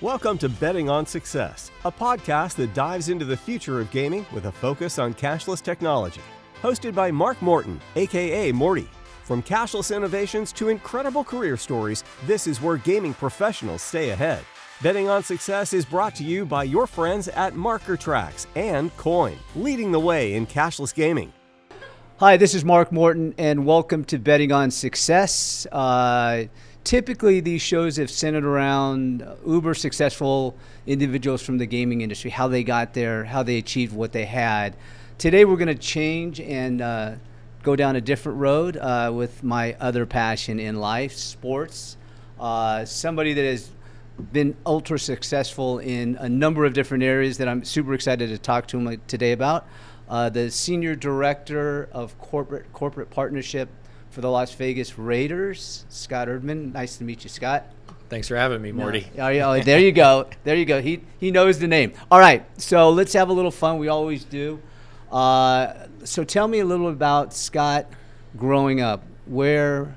Welcome to Betting on Success, a podcast that dives into the future of gaming with a focus on cashless technology. Hosted by Mark Morton, aka Morty. From cashless innovations to incredible career stories, this is where gaming professionals stay ahead. Betting on Success is brought to you by your friends at Marker Tracks and Coin, leading the way in cashless gaming. Hi, this is Mark Morton, and welcome to Betting on Success. Typically, these shows have centered around uber successful individuals from the gaming industry, how they got there, how they achieved what they had. Today, we're going to change and go down a different road with my other passion in life, sports. Somebody that has been ultra successful in a number of different areas that I'm super excited to talk to him today about. The Senior Director of Corporate Partnership for the Las Vegas Raiders, Scott Erdmann. Nice to meet you, Scott. Thanks for having me, Morty. Oh, there you go. There you go. He knows the name. All right, so let's have a little fun. We always do. So tell me a little about Scott growing up. Where,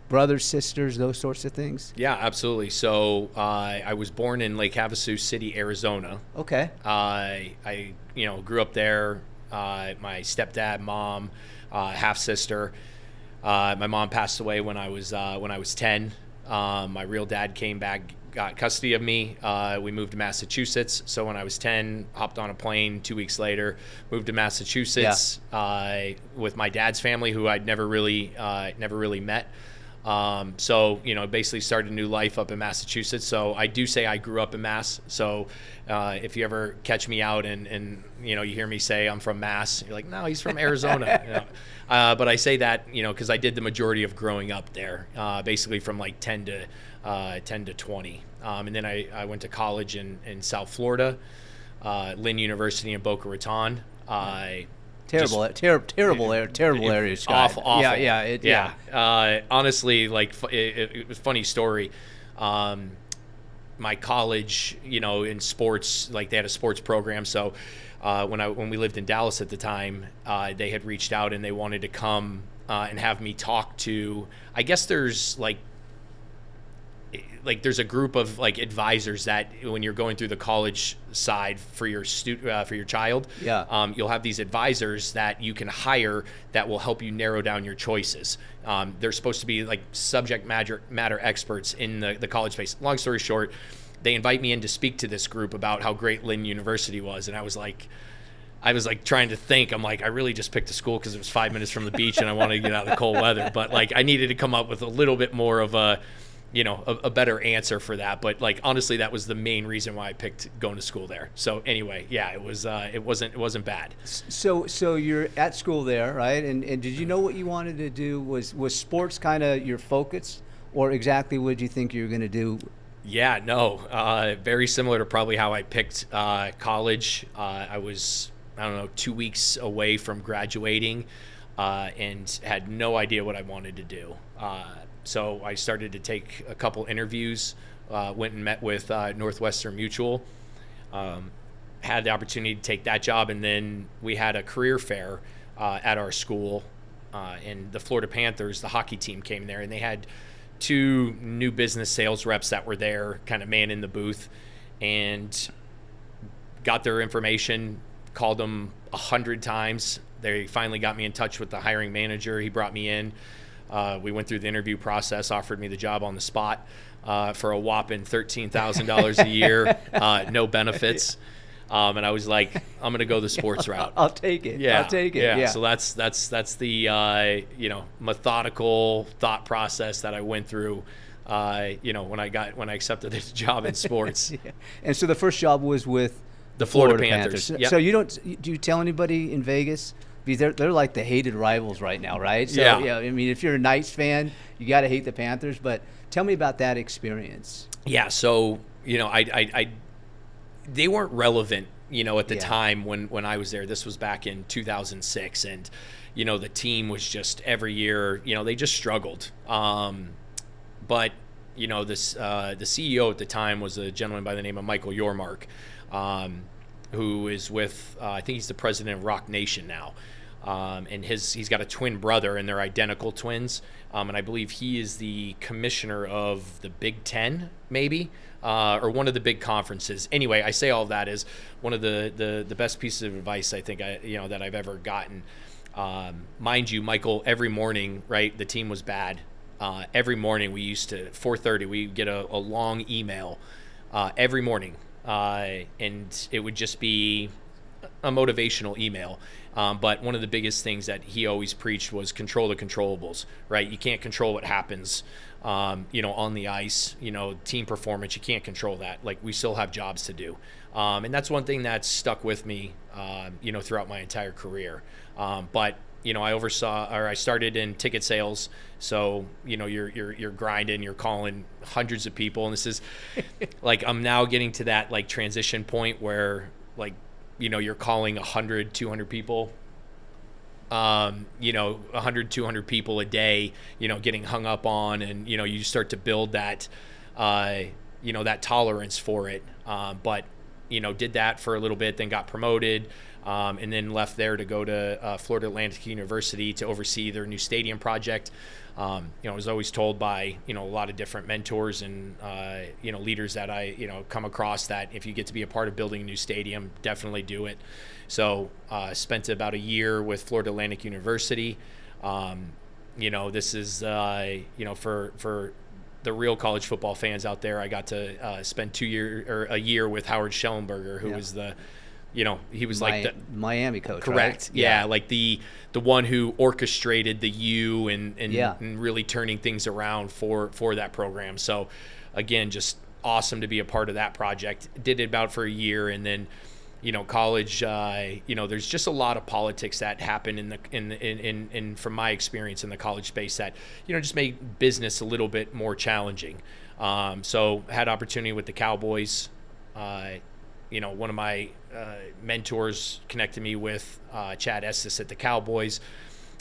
brothers, sisters, those sorts of things? Yeah, absolutely. So I was born in Lake Havasu City, Arizona. Okay. I grew up there. My stepdad, mom, half sister. My mom passed away when I was 10. My real dad came back, got custody of me. We moved to Massachusetts. So when I was 10, hopped on a plane 2 weeks later, moved to Massachusetts with my dad's family, who I'd never really met. So basically started a new life up in Massachusetts. So I do say I grew up in Mass. So if you ever catch me out and you hear me say I'm from Mass, you're like, no, he's from Arizona. But I say that because I did the majority of growing up there, basically from like 10 to 20, and then I went to college in South Florida, Lynn University in Boca Raton. Terrible area, Scott. Awful. Yeah. Honestly, it was a funny story. My college, in sports, they had a sports program. So when we lived in Dallas at the time, they had reached out and they wanted to come and have me talk to. I guess there's there's a group of advisors that when you're going through the college side for your for your child, you'll have these advisors that you can hire that will help you narrow down your choices. They're supposed to be subject matter experts in the college space. Long story short, they invite me in to speak to this group about how great Lynn University was, and I was trying to think. I'm I really just picked a school because it was 5 minutes from the beach and I wanted to get out of the cold weather, but I needed to come up with a little bit more of a better answer for that. But honestly, that was the main reason why I picked going to school there. So anyway, it wasn't bad. So you're at school there, right? And did you know what you wanted to do? Was sports kind of your focus, or exactly what did you think you were going to do? Yeah, no, very similar to probably how I picked college. I was 2 weeks away from graduating, and had no idea what I wanted to do. So I started to take a couple interviews, went and met with Northwestern Mutual, had the opportunity to take that job, and then we had a career fair at our school, and the Florida Panthers, the hockey team, came there, and they had 2 new business sales reps that were there, kind of man in the booth, and got their information, called them 100 times. They finally got me in touch with the hiring manager. He brought me in. We went through the interview process, offered me the job on the spot for a whopping $13,000 a year, no benefits. And I was like, I'm going to go the sports route. I'll take it. Yeah. I'll take it. Yeah. So that's the methodical thought process that I went through when I accepted this job in sports. Yeah. And so the first job was with the Florida Panthers. Yep. So do you tell anybody in Vegas? Because they're like the hated rivals right now, right? So, yeah. I mean, if you're a Knights fan, you got to hate the Panthers. But tell me about that experience. Yeah. So they weren't relevant, at the time when I was there. This was back in 2006, and the team was just every year, they just struggled. But the CEO at the time was a gentleman by the name of Michael Yormark, who is with I think he's the president of Rock Nation now. And he's got a twin brother, and they're identical twins. And I believe he is the commissioner of the Big Ten, maybe, or one of the big conferences. Anyway, I say all of that is one of the best pieces of advice I think that I've ever gotten. Mind you, Michael, every morning, right, the team was bad. Every morning we used to, 4:30, we get a long email every morning. And it would just be a motivational email. But one of the biggest things that he always preached was control the controllables, right? You can't control what happens, on the ice, team performance. You can't control that. Like, we still have jobs to do. And that's one thing that's stuck with me, throughout my entire career. But I started in ticket sales. So, you're grinding, you're calling hundreds of people. And this is like, I'm now getting to that like transition point where like, you're calling 100, 200 people, 100, 200 people a day, getting hung up on, and, you start to build that, that tolerance for it. But, did that for a little bit, then got promoted, and then left there to go to Florida Atlantic University to oversee their new stadium project. I was always told by, a lot of different mentors and, leaders that I, come across that if you get to be a part of building a new stadium, definitely do it. So spent about a year with Florida Atlantic University. This is, for the real college football fans out there, I got to spend a year with Howard Schellenberger, who was the, he was like the Miami coach. Correct. Right? Yeah. Like the one who orchestrated the U and really turning things around for that program. So again, just awesome to be a part of that project. Did it about for a year, and then, college, there's just a lot of politics that happen in from my experience in the college space that, just made business a little bit more challenging. So had opportunity with the Cowboys. One of my mentors connected me with Chad Estes at the Cowboys,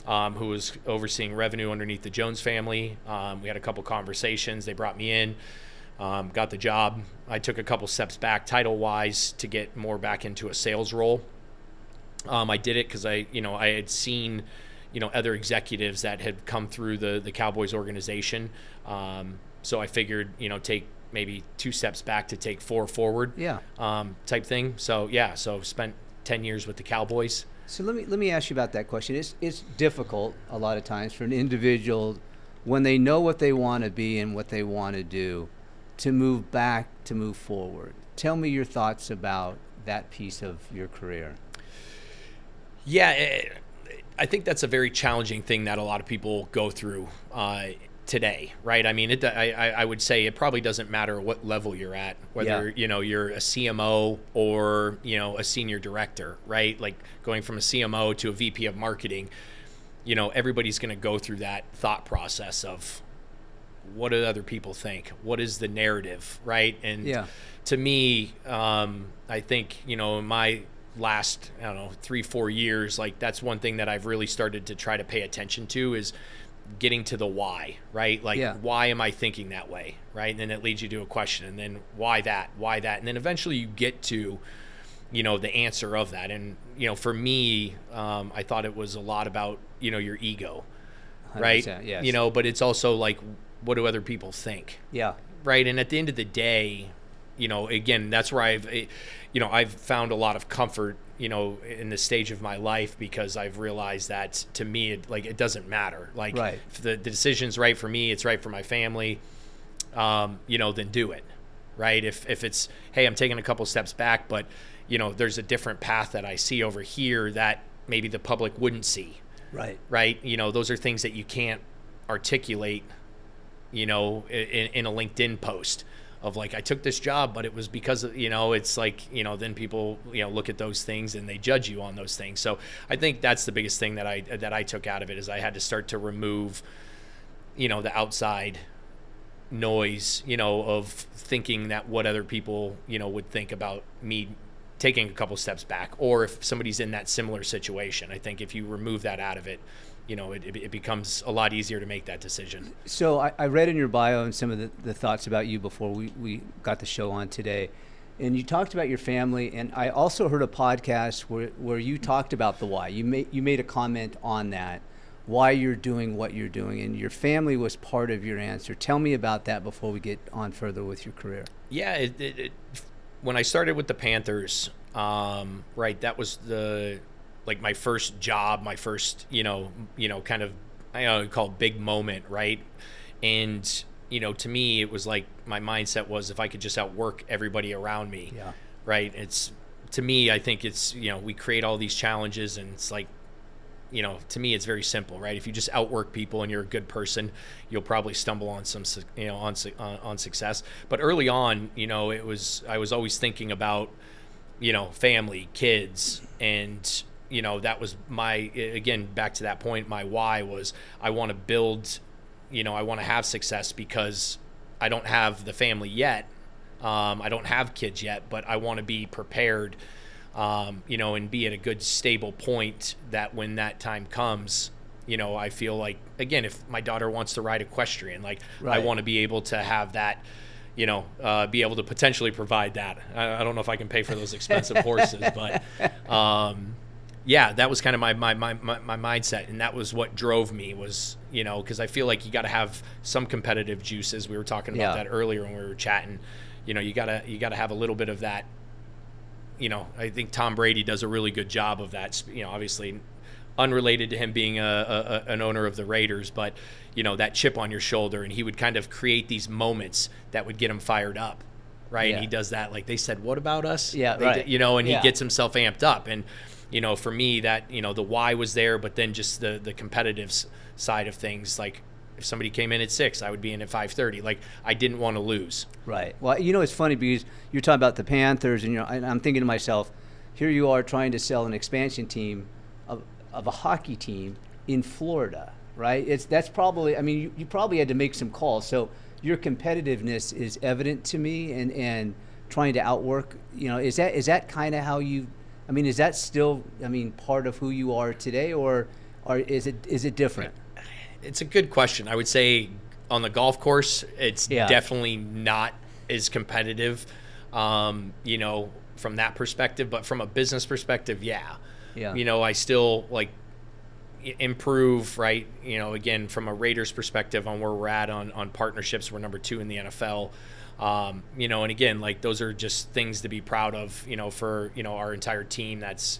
who was overseeing revenue underneath the Jones family. We had a couple conversations. They brought me in, got the job. I took a couple steps back title-wise to get more back into a sales role. I did it because I had seen, other executives that had come through the Cowboys organization. So I figured, take maybe 2 steps back to take 4 forward, type thing. So spent 10 years with the Cowboys. So let me ask you about that question. It's difficult a lot of times for an individual when they know what they want to be and what they want to do to move back, to move forward. Tell me your thoughts about that piece of your career. Yeah, I think that's a very challenging thing that a lot of people go through today, right? I mean, I would say it probably doesn't matter what level you're at, whether you're a CMO or a senior director, right? Like going from a CMO to a VP of marketing, everybody's going to go through that thought process of what do other people think? What is the narrative, right? And to me, I think in my last 3-4 years, like that's one thing that I've really started to try to pay attention to is getting to the why, right? Like, why am I thinking that way, right? And then it leads you to a question, and then why that, and then eventually you get to, the answer of that. And for me, I thought it was a lot about your ego, right? Yes. But it's also like, what do other people think? Yeah. Right. And at the end of the day, again, that's where I've found a lot of comfort, in this stage of my life, because I've realized that to me, it doesn't matter. Like, if the decision's right for me, it's right for my family, then do it. Right. If it's, hey, I'm taking a couple steps back, but, there's a different path that I see over here that maybe the public wouldn't see. Right. Right. those are things that you can't articulate, in a LinkedIn post of like, I took this job, but it was because of, it's like, then people, look at those things and they judge you on those things. So I think that's the biggest thing that I took out of it is I had to start to remove, the outside noise, of thinking that what other people, would think about me taking a couple steps back, or if somebody's in that similar situation. I think if you remove that out of it, it becomes a lot easier to make that decision. So I read in your bio and some of the thoughts about you before we got the show on today. And you talked about your family, and I also heard a podcast where you talked about the why. You made a comment on that, why you're doing what you're doing, and your family was part of your answer. Tell me about that before we get on further with your career. Yeah, when I started with the Panthers, right, that was my first job, my first, kind of, called big moment, right? And, to me, it was like my mindset was if I could just outwork everybody around me, right? To me, I think it's, we create all these challenges, and it's like, to me, it's very simple, right? If you just outwork people and you're a good person, you'll probably stumble on some, on success. But early on, I was always thinking about, family, kids, and, that was again, back to that point, my why was I want to build, I want to have success because I don't have the family yet. I don't have kids yet, but I want to be prepared, and be at a good stable point that when that time comes, I feel like, again, if my daughter wants to ride equestrian, like I want to be able to have that, be able to potentially provide that. I don't know if I can pay for those expensive horses, but, that was kind of my mindset. And that was what drove me was, cause I feel like you got to have some competitive juices. We were talking about that earlier when we were chatting, you gotta have a little bit of that. I think Tom Brady does a really good job of that, obviously unrelated to him being an owner of the Raiders, but, that chip on your shoulder, and he would kind of create these moments that would get him fired up, right? Yeah. And he does that, like they said, what about us? Yeah, right. And he gets himself amped up. And, for me, that, the why was there, but then just the competitive side of things, like, if somebody came in at 6, I would be in at 5:30. Like, I didn't want to lose. Right. Well, it's funny because you're talking about the Panthers, and I'm thinking to myself, here you are trying to sell an expansion team of a hockey team in Florida, right? That's probably, you probably had to make some calls. So your competitiveness is evident to me, and trying to outwork. Is that kind of how you? Is that still part of who you are today, or is it different? It's a good question. I would say on the golf course, it's definitely not as competitive, from that perspective. But from a business perspective, yeah. I still improve, right? Again, from a Raiders perspective on where we're at on partnerships, we're number 2 in the NFL. And again, those are just things to be proud of, for, our entire team that's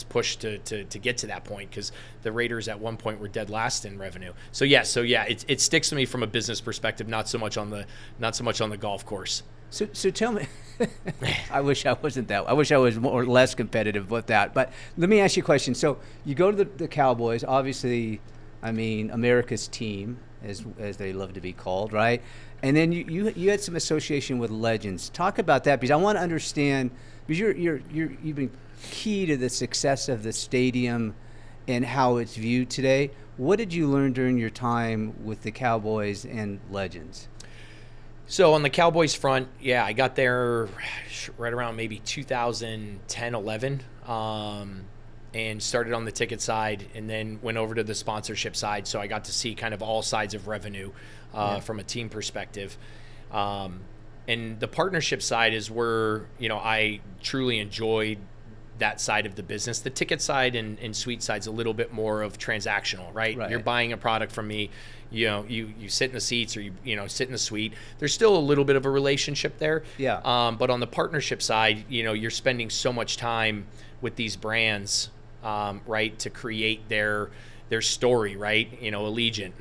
pushed to get to that point, because the Raiders at one point were dead last in revenue. So it sticks to me from a business perspective, not so much on the golf course. So tell me, I wish I wasn't that. I wish I was more or less competitive with that. But let me ask you a question. So you go to the Cowboys, obviously, America's team, as they love to be called, right? And then you had some association with legends. Talk about that, because I want to understand, because you've been key to the success of the stadium and how it's viewed today. What did you learn during your time with the Cowboys and legends? So on the Cowboys front, I got there right around maybe 2010, 11, and started on the ticket side, and then went over to the sponsorship side. So I got to see kind of all sides of revenue from a team perspective. And the partnership side is where, I truly enjoyed that side of the business. The ticket side and suite side's a little bit more of transactional, right? You're buying a product from me, you sit in the seats, or you sit in the suite. There's still a little bit of a relationship there. Yeah. But on the partnership side, you're spending so much time with these brands, right, to create their story, right? Allegiant.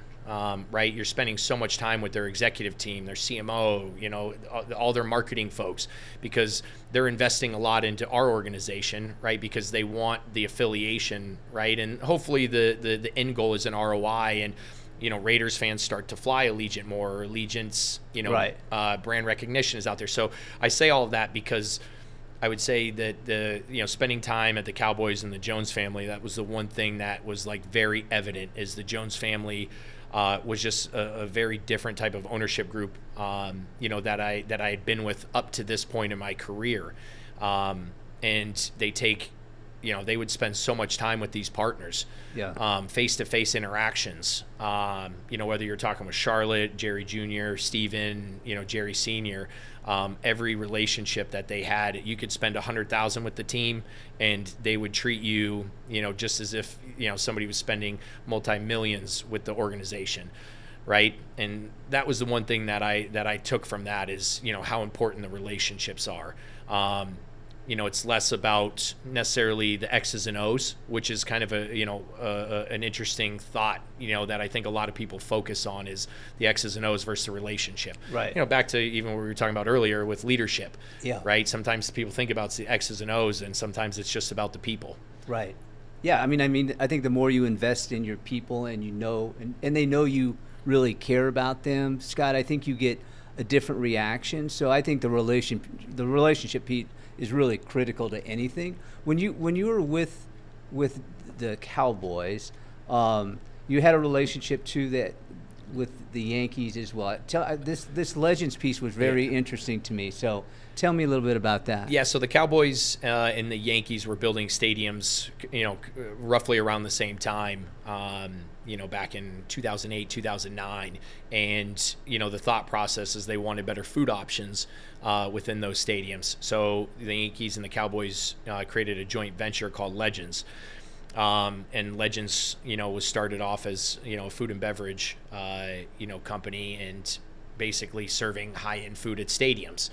Right, you're spending so much time with their executive team, their CMO, all their marketing folks, because they're investing a lot into our organization, right? Because they want the affiliation, right? And hopefully the end goal is an ROI, and Raiders fans start to fly Allegiant more, or Allegiant's brand recognition is out there. So I say all of that because I would say that spending time at the Cowboys and the Jones family, that was the one thing that was very evident, is the Jones family was just a very different type of ownership group, that I had been with up to this point in my career, and they take they would spend so much time with these partners, face-to-face interactions. Whether you're talking with Charlotte, Jerry Jr., Steven, Jerry Sr., every relationship that they had, you could spend $100,000 with the team, and they would treat you, just as if somebody was spending multi-millions with the organization. Right. And that was the one thing that I took from that is, how important the relationships are. It's less about necessarily the X's and O's, which is kind of an interesting thought, that I think a lot of people focus on is the X's and O's versus the relationship. Right. Back to even what we were talking about earlier with leadership. Yeah. Right. Sometimes people think about the X's and O's, and sometimes it's just about the people. Right. Yeah. I think the more you invest in your people and and they know you really care about them, Scott, I think you get a different reaction. So I think the relationship piece is really critical to anything. When you were with the Cowboys, you had a relationship too that with the Yankees as well. This Legends piece was very interesting to me. So tell me a little bit about that. Yeah, so the Cowboys and the Yankees were building stadiums, roughly around the same time. Back in 2008, 2009. And, the thought process is they wanted better food options within those stadiums. So the Yankees and the Cowboys created a joint venture called Legends. And Legends, was started off as, a food and beverage, company, and basically serving high-end food at stadiums.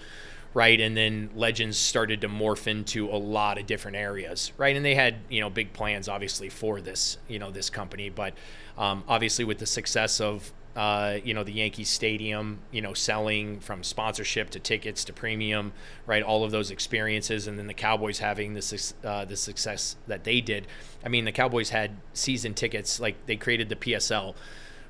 Right. And then Legends started to morph into a lot of different areas. Right. And they had, big plans, obviously, for this, this company. But obviously with the success of, the Yankee Stadium, selling from sponsorship to tickets to premium, right, all of those experiences, and then the Cowboys having the success that they did. I mean, the Cowboys had season tickets, like they created the PSL.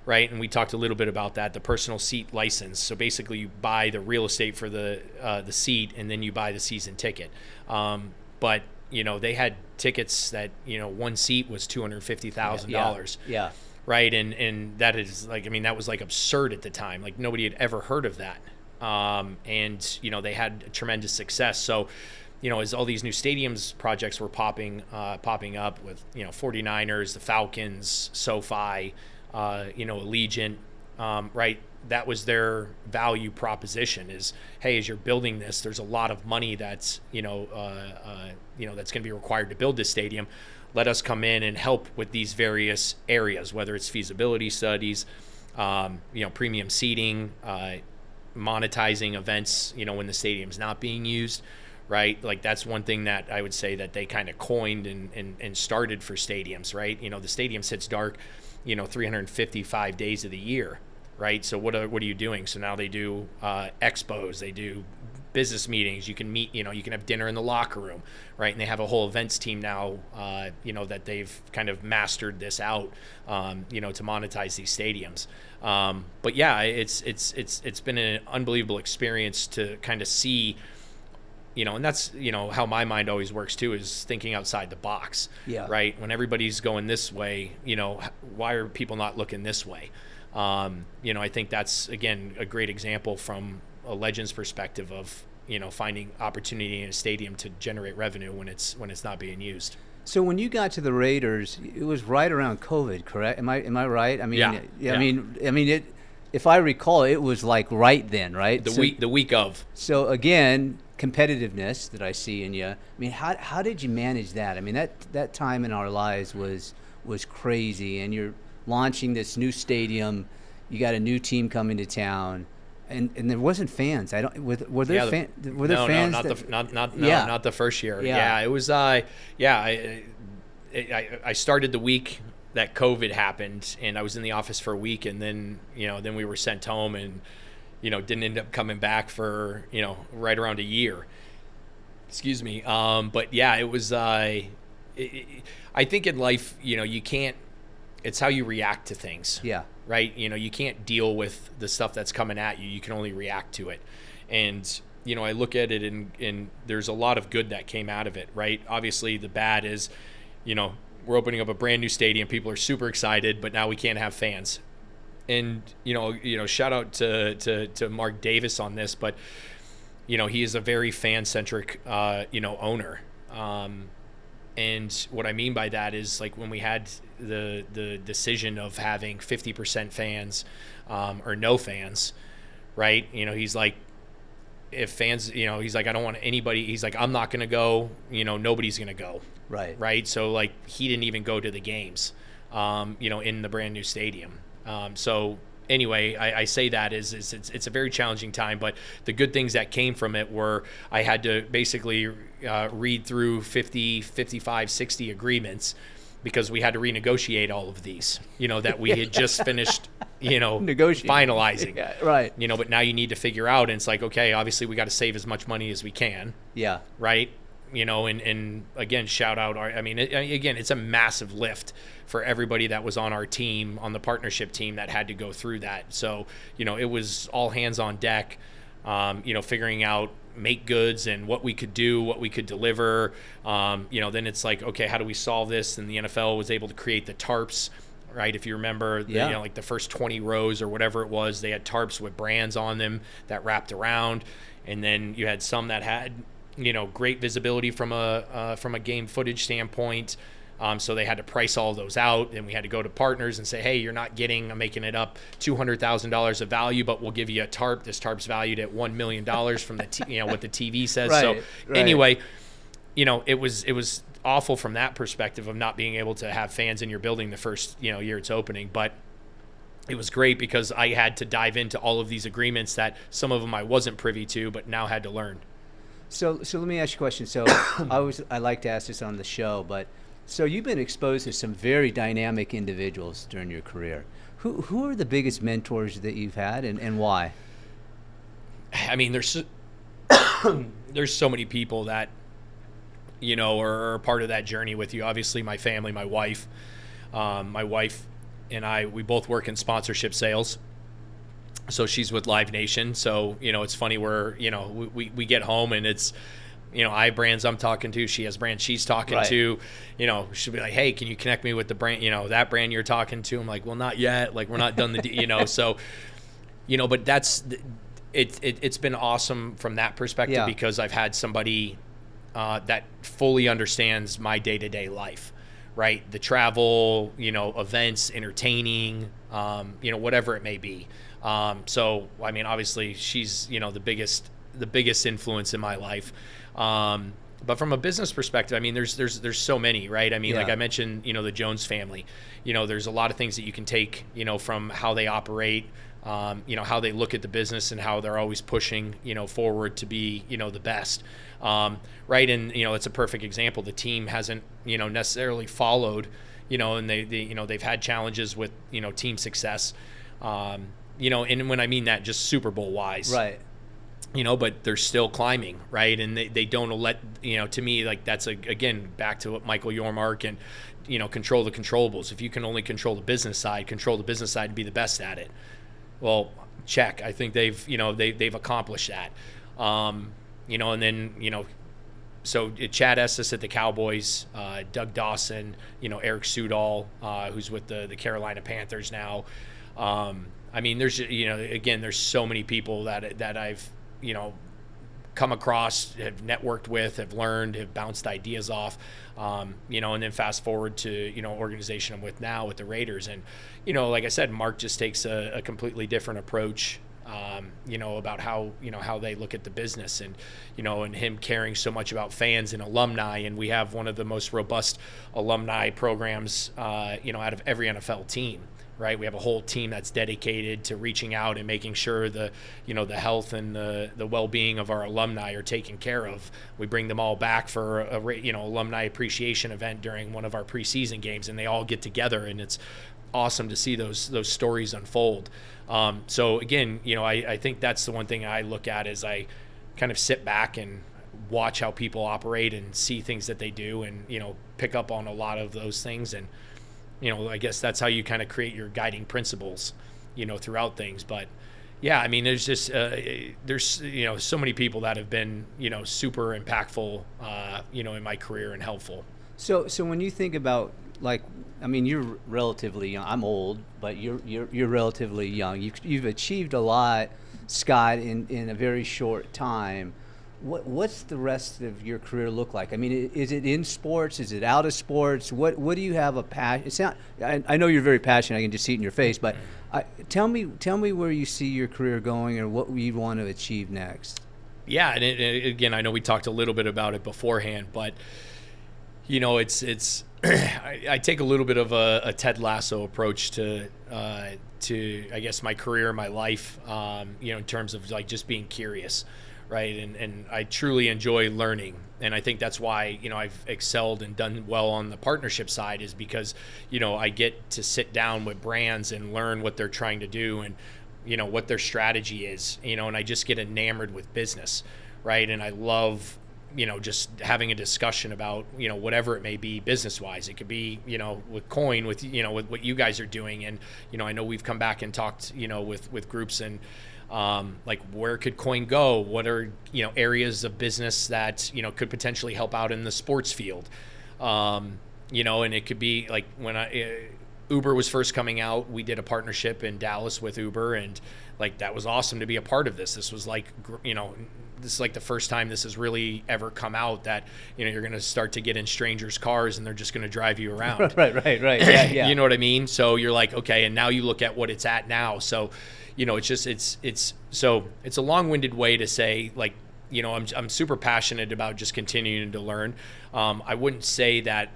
Right, and we talked a little bit about that, the personal seat license. So basically, you buy the real estate for the seat, and then you buy the season ticket. But they had tickets that one seat was $250,000. Yeah. Right, and that is that was absurd at the time. Like nobody had ever heard of that. And they had tremendous success. So as all these new stadiums projects were popping up with 49ers, the Falcons, SoFi. Allegiant, right? That was their value proposition is, hey, as you're building this, there's a lot of money that's, that's going to be required to build this stadium. Let us come in and help with these various areas, whether it's feasibility studies, premium seating, monetizing events, when the stadium's not being used, right? Like that's one thing that I would say that they kind of coined and started for stadiums, right? The stadium sits dark 355 days of the year, right? So what are you doing? So now they do expos, they do business meetings. You can meet, you can have dinner in the locker room, right? And they have a whole events team now, that they've kind of mastered this out, to monetize these stadiums. But yeah, it's been an unbelievable experience to kind of see. And that's, how my mind always works too, is thinking outside the box, right? When everybody's going this way, why are people not looking this way? I think that's, again, a great example from a Legends perspective of, finding opportunity in a stadium to generate revenue when it's not being used. So when you got to the Raiders, it was right around COVID, correct? Am I right? I mean, yeah. I mean, if I recall, it was like right then, right? The week of. So again, competitiveness that I see in you. I mean, how did you manage that? I mean, that time in our lives was crazy, and you're launching this new stadium. You got a new team coming to town, and there wasn't fans. Were there fans? Not the first year. Yeah, it was. I started the week that COVID happened, and I was in the office for a week, and then we were sent home, and didn't end up coming back for right around a year. Excuse me. But yeah, it was. I think in life, you can't. It's how you react to things. Yeah. Right. You can't deal with the stuff that's coming at you. You can only react to it. And I look at it, and there's a lot of good that came out of it. Right. Obviously, the bad is, we're opening up a brand new stadium. People are super excited, but now we can't have fans. And shout out to Mark Davis on this, but he is a very fan-centric owner. And what I mean by that is, like, when we had the decision of having 50% fans or no fans, right? He's like, if fans, he's like, I don't want anybody. He's like, I'm not going to go. Nobody's going to go. Right. Right. So, like, he didn't even go to the games, in the brand new stadium. So anyway, I say that is it's a very challenging time, but the good things that came from it were I had to basically read through 50, 55, 60 agreements, because we had to renegotiate all of these, that we had just finished, finalizing. Yeah, right. But now you need to figure out, and it's like, okay, obviously we got to save as much money as we can. Yeah. Right. And again, shout out again, it's a massive lift for everybody that was on our team, on the partnership team, that had to go through that. So, it was all hands on deck, figuring out make goods and what we could do, what we could deliver. Then it's like, okay, how do we solve this? And the NFL was able to create the tarps, right? If you remember, like the first 20 rows or whatever it was, they had tarps with brands on them that wrapped around. And then you had some that had, great visibility from a game footage standpoint. So they had to price all those out, and we had to go to partners and say, hey, you're not getting, I'm making it up, $200,000 of value, but we'll give you a tarp. This tarp's valued at $1 million from the, what the TV says. Right, so anyway, it was awful from that perspective of not being able to have fans in your building the first, year it's opening. But it was great because I had to dive into all of these agreements that some of them I wasn't privy to, but now had to learn. So let me ask you a question. So I like to ask this on the show, but so you've been exposed to some very dynamic individuals during your career. Who are the biggest mentors that you've had, and why? I mean, there's so many people that, are part of that journey with you. Obviously, my family, my wife. My wife and I, we both work in sponsorship sales. So she's with Live Nation. So, it's funny where, we get home and it's, I have brands I'm talking to. She has brands she's talking right. to. She'll be like, hey, can you connect me with the brand, that brand you're talking to? I'm like, well, not yet. Like, we're not done so, but that's, it's been awesome from that perspective because I've had somebody that fully understands my day-to-day life, right? The travel, events, entertaining, whatever it may be. So, I mean, obviously she's, the biggest influence in my life. But from a business perspective, I mean, there's so many, right? I mean, like I mentioned, the Jones family, there's a lot of things that you can take, from how they operate, how they look at the business and how they're always pushing, forward to be, the best. Right. And, it's a perfect example. The team hasn't, necessarily followed, and they've had challenges with, team success. And when I mean that, just Super Bowl wise, right. But they're still climbing, right? And they don't let, to me, like that's again, back to what Michael Yormark and, control the controllables. If you can only control the business side and be the best at it. Well, check. I think they've accomplished that. And then, so Chad Estes at the Cowboys, Doug Dawson, Eric Sudol, who's with the Carolina Panthers now. I mean, there's, again, there's so many people that I've, come across, have networked with, have learned, have bounced ideas off, and then fast forward to, organization I'm with now with the Raiders. And, like I said, Mark just takes a completely different approach, about how they look at the business and, and him caring so much about fans and alumni. And we have one of the most robust alumni programs, out of every NFL team. Right, we have a whole team that's dedicated to reaching out and making sure the health and the well-being of our alumni are taken care of. We bring them all back for a alumni appreciation event during one of our preseason games, and they all get together, and it's awesome to see those stories unfold. So again, I think that's the one thing I look at is I kind of sit back and watch how people operate and see things that they do, and pick up on a lot of those things. And I guess that's how you kind of create your guiding principles, throughout things. But yeah, I mean, there's just, there's, so many people that have been, super impactful, in my career and helpful. So when you think about, like, I mean, you're relatively young. I'm old, but you're relatively young. You've achieved a lot, Scott, in a very short time. what's the rest of your career look like? I mean, is it in sports? Is it out of sports? What do you have a passion? It's not. I know you're very passionate. I can just see it in your face. But tell me where you see your career going, and what you want to achieve next. Yeah, and again, I know we talked a little bit about it beforehand, but it's I take a little bit of a Ted Lasso approach to I guess my career, my life, in terms of like just being curious, right? And I truly enjoy learning, and I think that's why I've excelled and done well on the partnership side, is because I get to sit down with brands and learn what they're trying to do and what their strategy is, and I just get enamored with business, right? And I love just having a discussion about, whatever it may be business-wise. It could be, with Coin, with, with what you guys are doing. And, I know we've come back and talked, with groups and, like, where could Coin go? What are, areas of business that, could potentially help out in the sports field? And it could be like when Uber was first coming out, we did a partnership in Dallas with Uber, and like that was awesome to be a part of this. This was like, this is like the first time this has really ever come out that you're going to start to get in strangers' cars and they're just going to drive you around. Right. Yeah. You know what I mean? So you're like, okay, and now you look at what it's at now. So it's a long-winded way to say, like, I'm super passionate about just continuing to learn. I wouldn't say that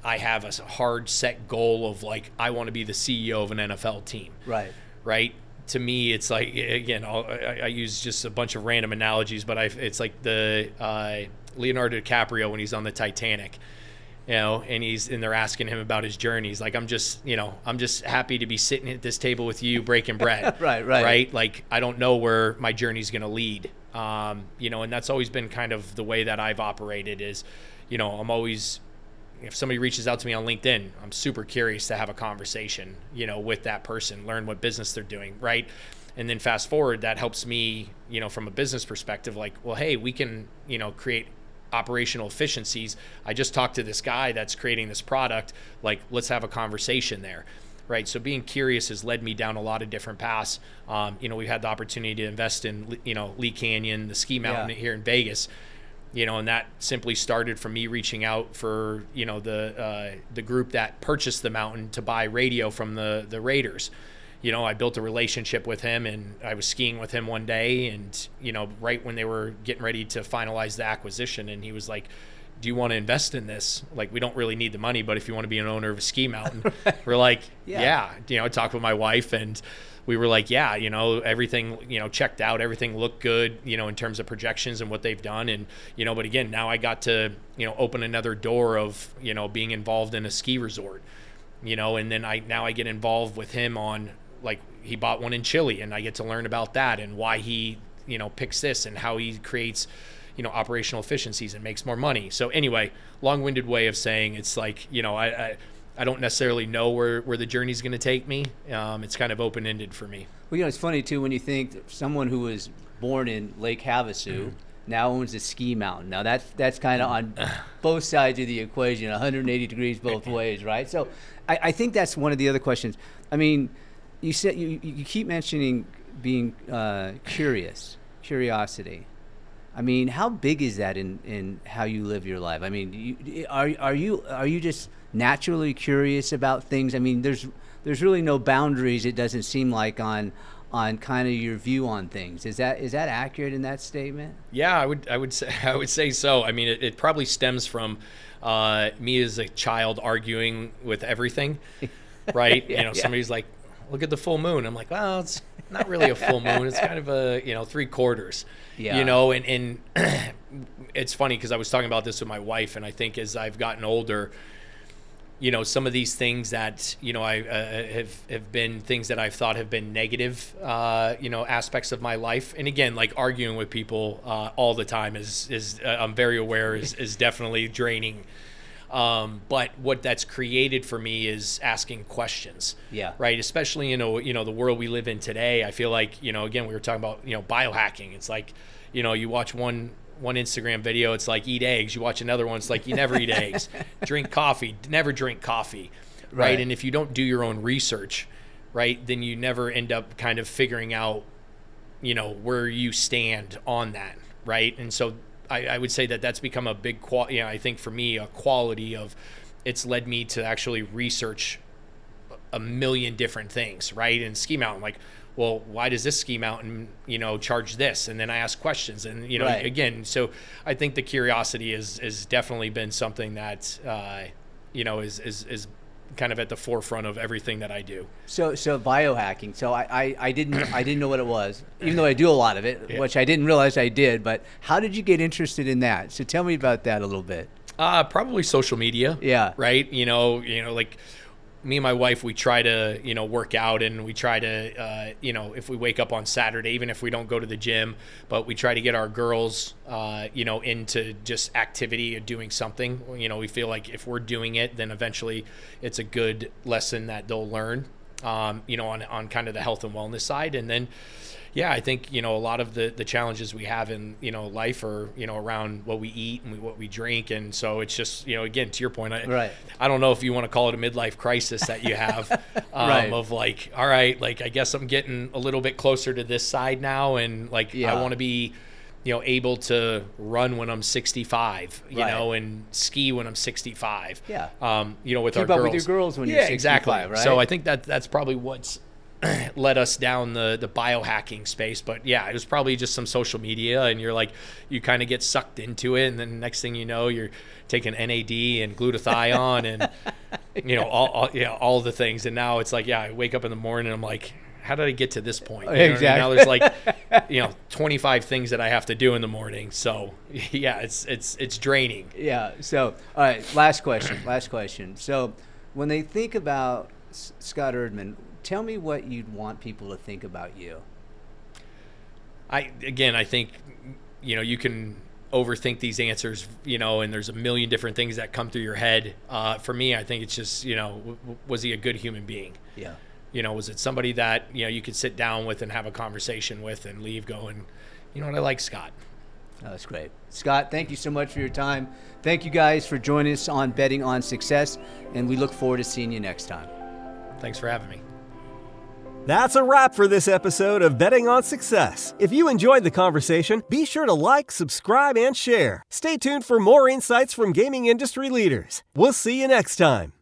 I have a hard set goal of like, I want to be the CEO of an NFL team. Right. To me, it's like, again, I use just a bunch of random analogies, but it's like the Leonardo DiCaprio when he's on the Titanic, and they're asking him about his journey. He's like, I'm just happy to be sitting at this table with you breaking bread. Right. Like, I don't know where my journey's going to lead. And that's always been kind of the way that I've operated is, I'm always, if somebody reaches out to me on LinkedIn, I'm super curious to have a conversation, with that person, learn what business they're doing, right? And then fast forward, that helps me, from a business perspective, like, well, hey, we can, create operational efficiencies. I just talked to this guy that's creating this product, like, let's have a conversation there, right? So being curious has led me down a lot of different paths. We've had the opportunity to invest in, Lee Canyon, the ski mountain here in Vegas. And that simply started from me reaching out for, the group that purchased the mountain to buy radio from the Raiders. I built a relationship with him, and I was skiing with him one day, and, right when they were getting ready to finalize the acquisition, and he was like, do you want to invest in this? Like, we don't really need the money, but if you want to be an owner of a ski mountain, we're like, yeah. I talked with my wife, and we were like, yeah, everything, checked out, everything looked good, in terms of projections and what they've done. And, but again, now I got to, open another door of, being involved in a ski resort, and then I get involved with him on, like, he bought one in Chile, and I get to learn about that and why he, picks this and how he creates, operational efficiencies and makes more money. So anyway, long-winded way of saying it's like, I don't necessarily know where the journey's going to take me. It's kind of open-ended for me. Well, it's funny, too, when you think someone who was born in Lake Havasu now owns a ski mountain. Now, that's kind of on both sides of the equation, 180 degrees both ways, right? So I think that's one of the other questions. I mean, you said you keep mentioning being curiosity. I mean, how big is that in how you live your life? I mean, are you just naturally curious about things? I mean, there's really no boundaries, it doesn't seem like, on kind of your view on things. Is that accurate in that statement? Yeah, I would say so. I mean, it probably stems from me as a child arguing with everything, right? Somebody's like, look at the full moon. I'm like, well, it's not really a full moon. It's kind of a, 3/4. Yeah. And it's funny because I was talking about this with my wife, and I think as I've gotten older, some of these things that, I have been things that I've thought have been negative, aspects of my life. And again, like, arguing with people all the time is I'm very aware is definitely draining. But what that's created for me is asking questions. Yeah. Right. Especially, the world we live in today. I feel like, again, we were talking about, biohacking. It's like, you watch one Instagram video, it's like, eat eggs. You watch another one, it's like, you never eat eggs. Drink coffee, never drink coffee. Right. And if you don't do your own research, right, then you never end up kind of figuring out, where you stand on that. right? And so I would say that that's become a big I think for me, a quality of it's led me to actually research a million different things, right? And ski mountain, like, well, why does this ski mountain, charge this? And then I ask questions, and Right. again, so I think the curiosity is definitely been something that is kind of at the forefront of everything that I do. So biohacking. So I didn't know what it was, even though I do a lot of it, Yeah. which I didn't realize I did. But how did you get interested in that? So tell me about that a little bit. Probably social media. Yeah. Right. Like me and my wife, we try to, work out, and we try to, if we wake up on Saturday, even if we don't go to the gym, but we try to get our girls, into just activity or doing something. We feel like if we're doing it, then eventually it's a good lesson that they'll learn, on kind of the health and wellness side. And then, yeah, I think, a lot of the challenges we have in, life are, around what we eat and what we drink. And so it's just, again, to your point, Right. I don't know if you want to call it a midlife crisis that you have Right. of like, all right, like, I guess I'm getting a little bit closer to this side now. And like, Yeah. I want to be, able to run when I'm 65, Right. and ski when I'm 65. Yeah. With Keep our up girls. with your girls when you're Yeah, 65, exactly. right? So I think that's probably what's led us down the biohacking space. But yeah, it was probably just some social media, and you kind of get sucked into it, and then next thing you know, you're taking NAD and glutathione and all the things. And now it's like, I wake up in the morning and I'm like, how did I get to this point? Exactly. Now there's like 25 things that I have to do in the morning. So yeah, it's draining. Yeah. So, all right, last question. So when they think about Scott Erdmann, tell me what you'd want people to think about you. I think, you can overthink these answers, and there's a million different things that come through your head. For me, I think it's just, was he a good human being? Yeah. Was it somebody that, you could sit down with and have a conversation with and leave going, I like Scott. Oh, that's great. Scott, thank you so much for your time. Thank you guys for joining us on Betting on Success, and we look forward to seeing you next time. Thanks for having me. That's a wrap for this episode of Betting on Success. If you enjoyed the conversation, be sure to like, subscribe, and share. Stay tuned for more insights from gaming industry leaders. We'll see you next time.